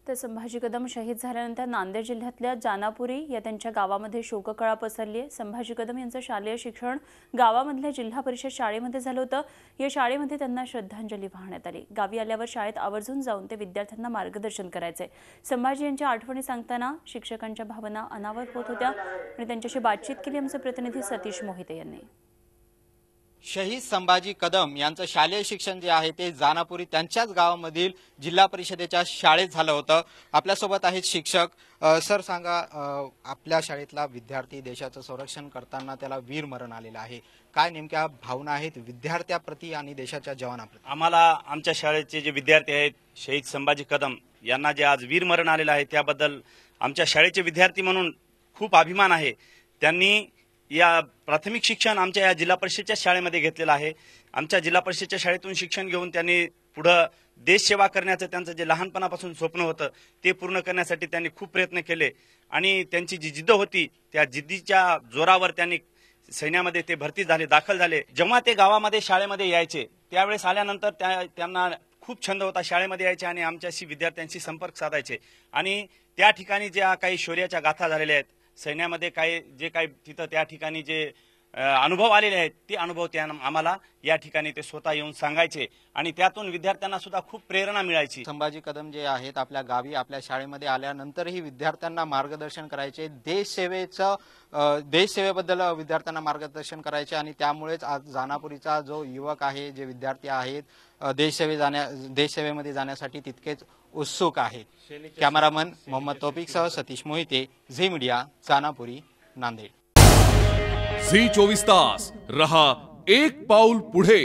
तर संभाजी कदम शहीद झाल्यानंतर नांदेड जिल्ह्यातल्या जानापुरी या त्यांच्या गावामध्ये शोककळा पसरली आहे। संभाजी कदम यांचं शालेय शिक्षण गावामधल्या जिल्हा परिषद शाळेमध्ये झालं होतं। या शाळेमध्ये त्यांना श्रद्धांजली वाहण्यात आली। गावी आल्यावर शाळेत आवर्जून जाऊन ते विद्यार्थ्यांना मार्गदर्शन करायचे। संभाजी यांच्या आठवणी सांगताना शिक्षकांच्या भावना अनावर होत होत्या आणि त्यांच्याशी बातचीत केली आमचे प्रतिनिधी सतीश मोहिते यांनी। शहीद संभाजी कदम यांचं शालेय शिक्षण जे आहे ते जानापुरी त्यांच्याच गावामधील जिल्हा परिषदेच्या शाळेत झालं होतं। आपल्यासोबत आहेत शिक्षक। सर सांगा, आपल्या शाळेतला विद्यार्थी देशाचं संरक्षण करताना त्याला वीर मरण आलेलं आहे, काय नेमक्या भावना आहेत विद्यार्थ्याप्रती आणि देशाच्या जवानाप्रती? आम्हाला आमच्या शाळेचे जे विद्यार्थी आहेत शहीद संभाजी कदम यांना जे आज वीर मरण आलेलं आहे त्याबद्दल आमच्या शाळेचे विद्यार्थी म्हणून खूप अभिमान आहे। त्यांनी या प्राथमिक शिक्षण आमच्या या जिल्हा परिषदेच्या शाळेमध्ये घेतलेलं आहे। आमच्या जिल्हा परिषदेच्या शाळेतून शिक्षण घेऊन त्यांनी पुढे देश सेवा करण्याचं त्यांचं जे लहानपणापासून स्वप्न होतं ते पूर्ण करण्यासाठी त्यांनी खूप प्रयत्न केले आणि त्यांची जी जिद्द होती त्या जिद्दीच्या जोरावर त्यांनी सैन्यामध्ये ते भरती झाले, दाखल झाले। जेव्हा ते गावामध्ये शाळेमध्ये यायचे त्यावेळेस आल्यानंतर त्यांना खूप छंद होता, शाळेमध्ये यायचे आणि आमच्याशी विद्यार्थ्यांशी संपर्क साधायचे आणि त्या ठिकाणी ज्या काही शौर्याच्या गाथा झालेल्या आहेत सैन्यामध्ये जे काही तिथं त्या ठिकाणी जे अनुभव आलेले आहेत ते अनुभव आम्हाला या ठिकाणी ते स्वतः येऊन सांगायचे आणि त्यातून विद्यार्थ्यांना सुद्धा खूप प्रेरणा मिळायची। संभाजी कदम जे आहेत आपल्या गावी आपल्या शाळेमध्ये आल्यानंतरही विद्यार्थ्यांना मार्गदर्शन करायचे, देशसेवेबद्दल विद्यार्थ्यांना मार्गदर्शन करायचे आणि त्यामुळेच आज जानापुरीचा जो युवक आहे, जे विद्यार्थी आहेत देशसेवेमध्ये जाण्यासाठी तितकेच उत्सुक आहेत। कॅमेरामन मोहम्मद तौफिकसह सतीश मोहिते, झी मीडिया, जानापुरी, नांदेड। झी 24 तास रहा एक पाऊल पुढे।